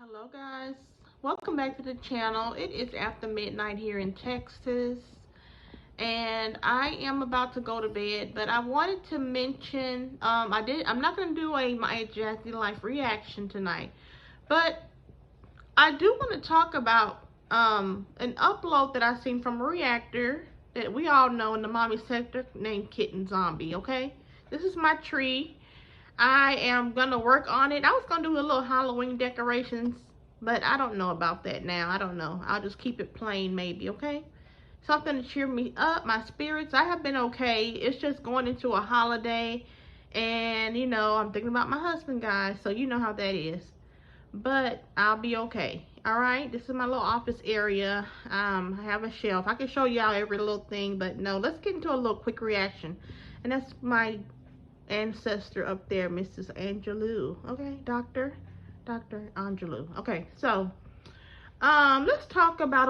Hello guys, welcome back to the channel. It is after midnight here in Texas and I am about to go to bed, but I wanted to mention I'm not going to do my Jazzy Life reaction tonight, but I do want to talk about an upload that I seen from a reactor that we all know in the mommy sector named Kitten Zombie. Okay, this is my tree. I am gonna work on it. I was gonna do a little Halloween decorations, but I don't know about that now. I don't know. I'll just keep it plain maybe, okay? Something to cheer me up, my spirits. I have been okay. It's just going into a holiday, and you know, I'm thinking about my husband, guys, so you know how that is. But I'll be okay. All right, this is my little office area. I have a shelf. I can show y'all every little thing, but no, let's get into a little quick reaction. And that's my ancestor up there, Mrs. Angelou. Okay, Dr. Angelou. Okay, so let's talk about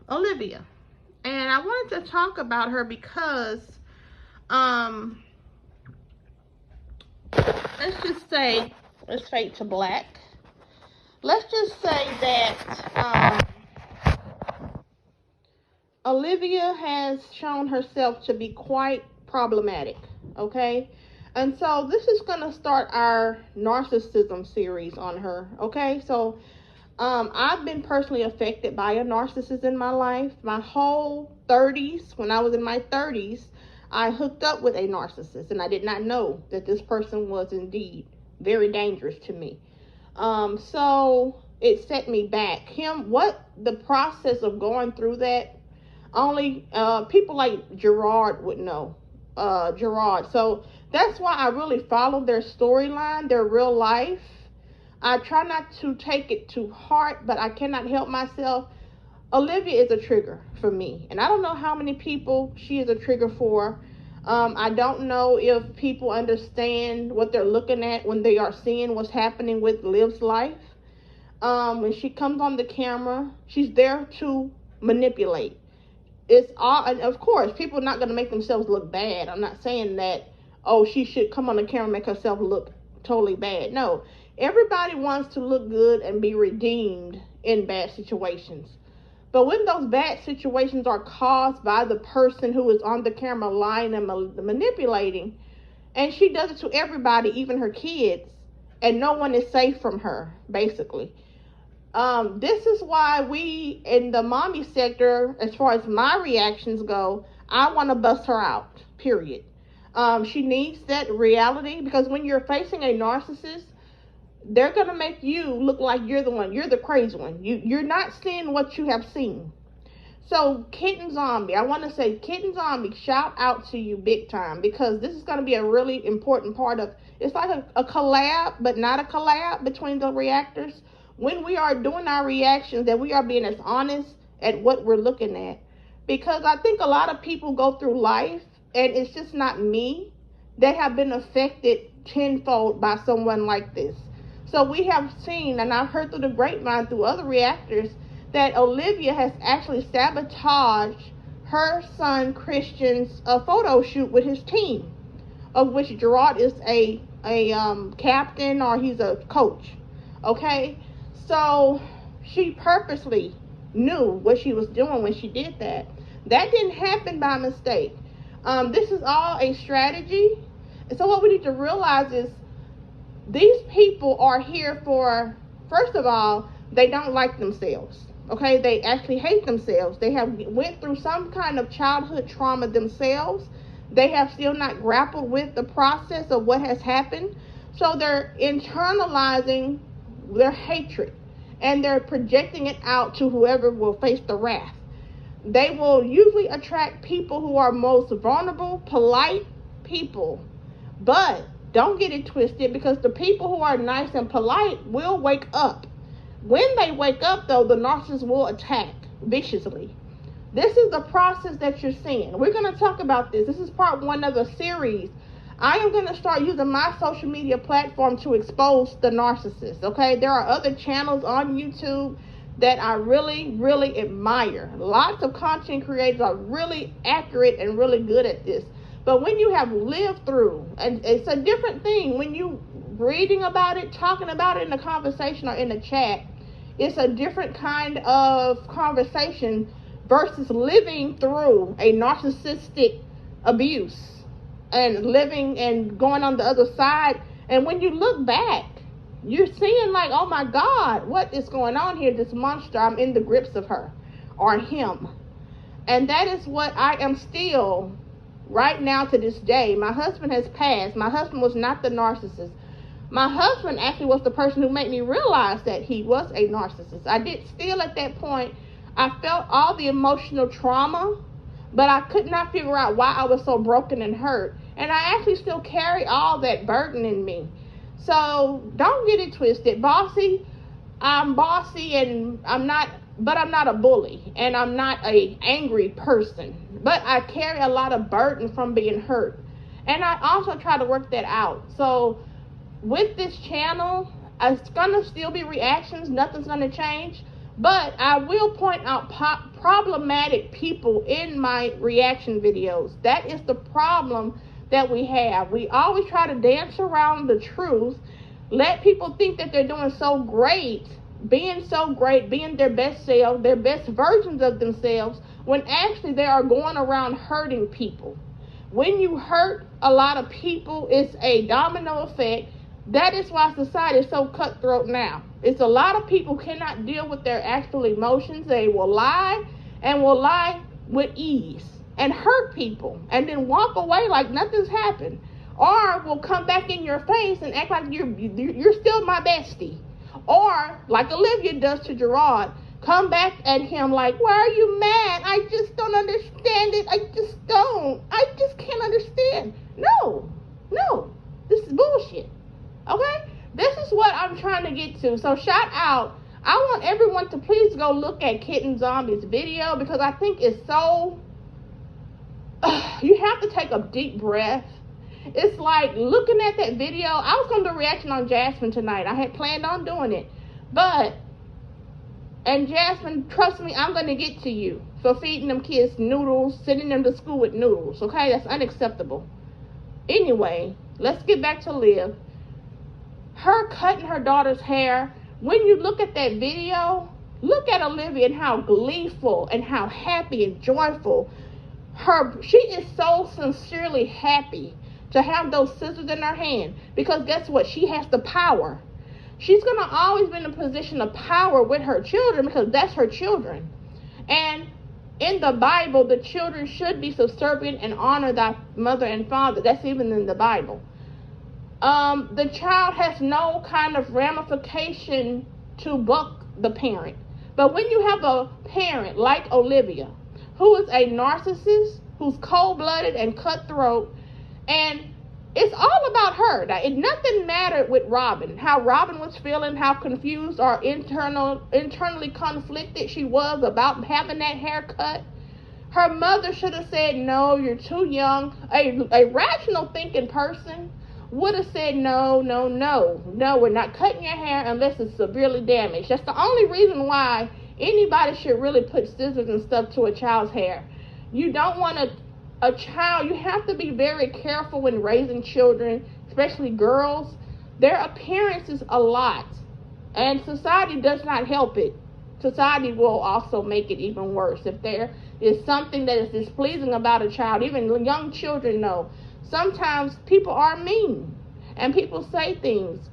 Olivia. And I wanted to talk about her because let's just say, let's fade to black. Let's just say that Olivia has shown herself to be quite problematic, okay? And so this is going to start our Narcissism series on her, okay? So I've been personally affected by a narcissist in my life. My whole 30s, when I was in my 30s, I hooked up with a narcissist, and I did not know that this person was indeed very dangerous to me. So it set me back. The process of going through that, only people like Gerard would know. Gerard. So that's why I really follow their storyline, their real life. I try not to take it to heart, but I cannot help myself. Olivia is a trigger for me, and I don't know how many people she is a trigger for. I don't know if people understand what they're looking at when they are seeing what's happening with Liv's life. When she comes on the camera, she's there to manipulate. It's all, and of course, people are not going to make themselves look bad. I'm not saying that, oh, she should come on the camera and make herself look totally bad. No, everybody wants to look good and be redeemed in bad situations. But when those bad situations are caused by the person who is on the camera lying and manipulating, and she does it to everybody, even her kids, and no one is safe from her, basically. This is why we, in the mommy sector, as far as my reactions go, I want to bust her out, period. She needs that reality, because when you're facing a narcissist, they're going to make you look like you're the crazy one. You're not seeing what you have seen. So, Kitten Zombie, I want to say, Kitten Zombie, shout out to you big time, because this is going to be a really important part of, it's like a collab, but not a collab between the reactors. When we are doing our reactions, that we are being as honest at what we're looking at. Because I think a lot of people go through life, and it's just not me. They have been affected tenfold by someone like this. So we have seen, and I've heard through the grapevine, through other reactors, that Olivia has actually sabotaged her son Christian's photo shoot with his team, of which Gerard is a captain, or he's a coach. Okay, so she purposely knew what she was doing when she did that. That didn't happen by mistake. This is all a strategy. And so what we need to realize is, these people are here for, first of all, they don't like themselves. Okay, they actually hate themselves. They have went through some kind of childhood trauma themselves. They have still not grappled with the process of what has happened. So they're internalizing their hatred, and they're projecting it out to whoever will face the wrath. They will usually attract people who are most vulnerable, polite people. But don't get it twisted, because the people who are nice and polite will wake up. When they wake up, though, the narcissist will attack viciously. This is the process that you're seeing. We're going to talk about this. This is part 1 of a series. I am going to start using my social media platform to expose the narcissist, okay? There are other channels on YouTube that I really, really admire. Lots of content creators are really accurate and really good at this. But when you have lived through, and it's a different thing when you reading about it, talking about it in the conversation or in the chat, it's a different kind of conversation versus living through a narcissistic abuse and living and going on the other side. And when you look back, you're seeing like, oh my God, what is going on here? This monster, I'm in the grips of her or him. And that is what I am still right now to this day. My husband has passed. My husband was not the narcissist. My husband actually was the person who made me realize that he was a narcissist. I did still at that point, I felt all the emotional trauma, but I could not figure out why I was so broken and hurt. And I actually still carry all that burden in me. So don't get it twisted. Bossy, I'm bossy and I'm not a bully and I'm not an angry person. But I carry a lot of burden from being hurt. And I also try to work that out. So with this channel, it's going to still be reactions. Nothing's going to change. But I will point out problematic people in my reaction videos. That is the problem that we have. We always try to dance around the truth, let people think that they're doing so great, being their best self, their best versions of themselves, when actually they are going around hurting people. When you hurt a lot of people, it's a domino effect. That is why society is so cutthroat now. It's a lot of people cannot deal with their actual emotions. They will lie and will lie with ease and hurt people and then walk away like nothing's happened, or will come back in your face and act like you're still my bestie, or like Olivia does to Gerard, come back at him like, why are you mad? I just don't understand it. I just can't understand. No, this is bullshit. Okay, this is what I'm trying to get to. So shout out, I want everyone to please go look at Kitten Zombie's video, because I think it's so you have to take a deep breath. It's like looking at that video. I was going to do a reaction on Jasmine tonight. I had planned on doing it. And Jasmine, trust me, I'm going to get to you for feeding them kids noodles, sending them to school with noodles. Okay, that's unacceptable. Anyway, let's get back to Liv. Her cutting her daughter's hair. When you look at that video, look at Olivia and how gleeful and how happy and joyful. She is so sincerely happy to have those scissors in her hand, because guess what? She has the power. She's going to always be in a position of power with her children, because that's her children. And in the Bible, the children should be subservient and honor thy mother and father. That's even in the Bible. The child has no kind of ramification to buck the parent. But when you have a parent like Olivia, who is a narcissist, who's cold-blooded and cutthroat, and it's all about her. Now, nothing mattered with Robin, how Robin was feeling, how confused or internally conflicted she was about having that haircut. Her mother should have said, no, you're too young. A rational thinking person would have said, no, we're not cutting your hair unless it's severely damaged. That's the only reason why anybody should really put scissors and stuff to a child's hair. You don't want a child, you have to be very careful when raising children, especially girls. Their appearance is a lot, and society does not help it. Society will also make it even worse. If there is something that is displeasing about a child, even young children know, sometimes people are mean and people say things.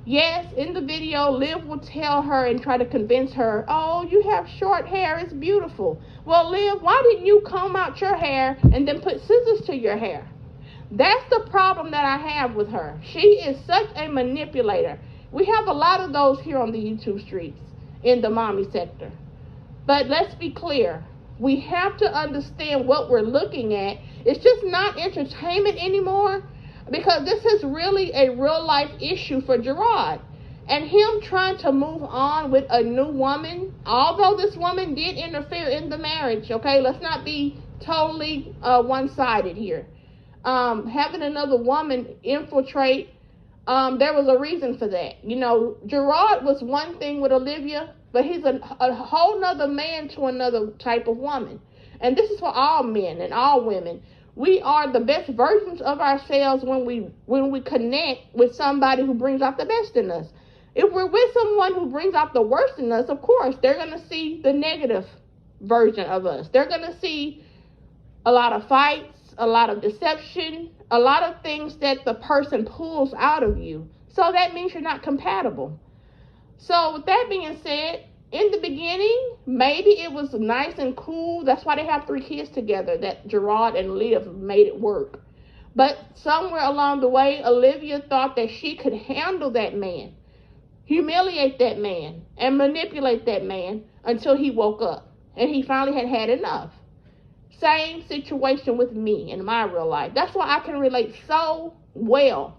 Yes, in the video, Liv will tell her and try to convince her, oh, you have short hair, it's beautiful. Well, Liv, why didn't you comb out your hair and then put scissors to your hair? That's the problem that I have with her. She is such a manipulator. We have a lot of those here on the YouTube streets in the mommy sector. But let's be clear. We have to understand what we're looking at. It's just not entertainment anymore, because this is really a real life issue for Gerard. And him trying to move on with a new woman, although this woman did interfere in the marriage, okay? Let's not be totally one-sided here. Having another woman infiltrate, there was a reason for that. You know, Gerard was one thing with Olivia, but he's a whole nother man to another type of woman. And this is for all men and all women. We are the best versions of ourselves when we connect with somebody who brings out the best in us. If we're with someone who brings out the worst in us, of course, they're going to see the negative version of us. They're going to see a lot of fights, a lot of deception, a lot of things that the person pulls out of you. So that means you're not compatible. So with that being said, in the beginning, maybe it was nice and cool. That's why they have 3 kids together, that Gerard and Liv made it work. But somewhere along the way, Olivia thought that she could handle that man, humiliate that man, and manipulate that man until he woke up. And he finally had had enough. Same situation with me in my real life. That's why I can relate so well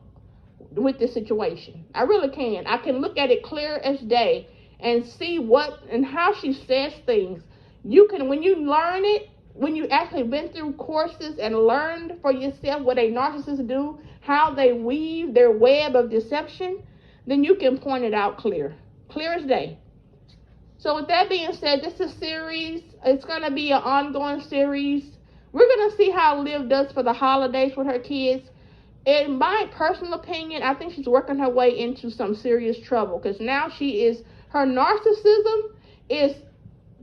with this situation. I really can. I can look at it clear as day and see what and how she says things. You can, when you learn it, when you actually been through courses and learned for yourself what a narcissist do, how they weave their web of deception, then you can point it out clear as day. So with that being said, this is a series. It's going to be an ongoing series. We're going to see how Liv does for the holidays with her kids. In my personal opinion, I think she's working her way into some serious trouble, because now her narcissism is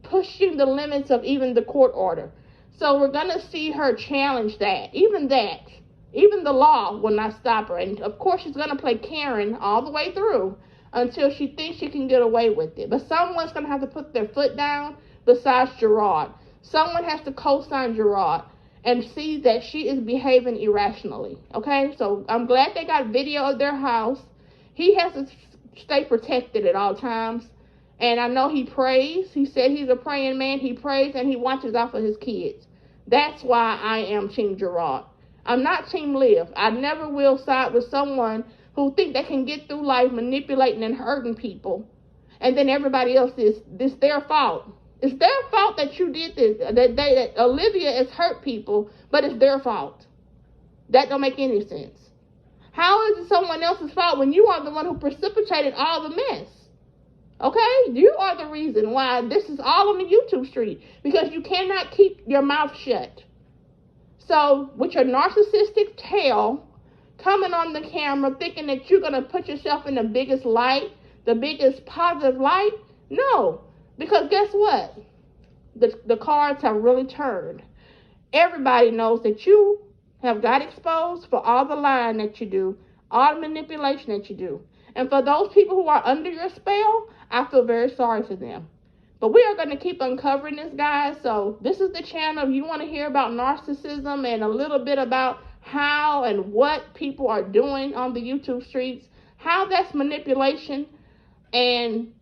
pushing the limits of even the court order. So we're going to see her challenge that. Even the law will not stop her. And of course, she's going to play Karen all the way through until she thinks she can get away with it. But someone's going to have to put their foot down besides Gerard. Someone has to co-sign Gerard and see that she is behaving irrationally. Okay? So I'm glad they got video of their house. He has to stay protected at all times. And I know he prays. He said he's a praying man. He prays and he watches out for his kids. That's why I am Team Gerard. I'm not Team Liv. I never will side with someone who think they can get through life manipulating and hurting people, and then everybody else it's their fault. It's their fault that you did this. That Olivia has hurt people, but it's their fault. That don't make any sense. How is it someone else's fault when you are the one who precipitated all the mess? Okay? You are the reason why this is all on the YouTube street, because you cannot keep your mouth shut. So with your narcissistic tail coming on the camera thinking that you're going to put yourself in the biggest light, the biggest positive light, no. Because guess what? The cards have really turned. Everybody knows that you have got exposed for all the lying that you do, all the manipulation that you do. And for those people who are under your spell, I feel very sorry for them. But we are going to keep uncovering this, guys. So this is the channel. If you want to hear about narcissism and a little bit about how and what people are doing on the YouTube streets, how that's manipulation and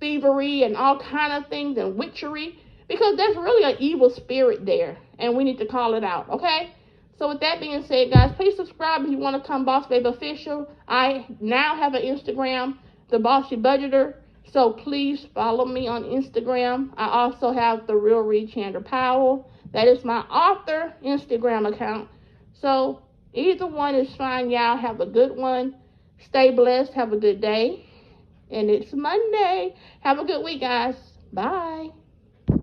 thievery and all kind of things and witchery, because there's really an evil spirit there and we need to call it out. Okay? So with that being said, guys, please subscribe if you want to come Boss Babe Official. I now have an Instagram, The Bossy Budgeter. So please follow me on Instagram. I also have The Real Reed Chandler Powell. That is my author Instagram account. So either one is fine, y'all. Have a good one. Stay blessed. Have a good day. And it's Monday. Have a good week, guys. Bye.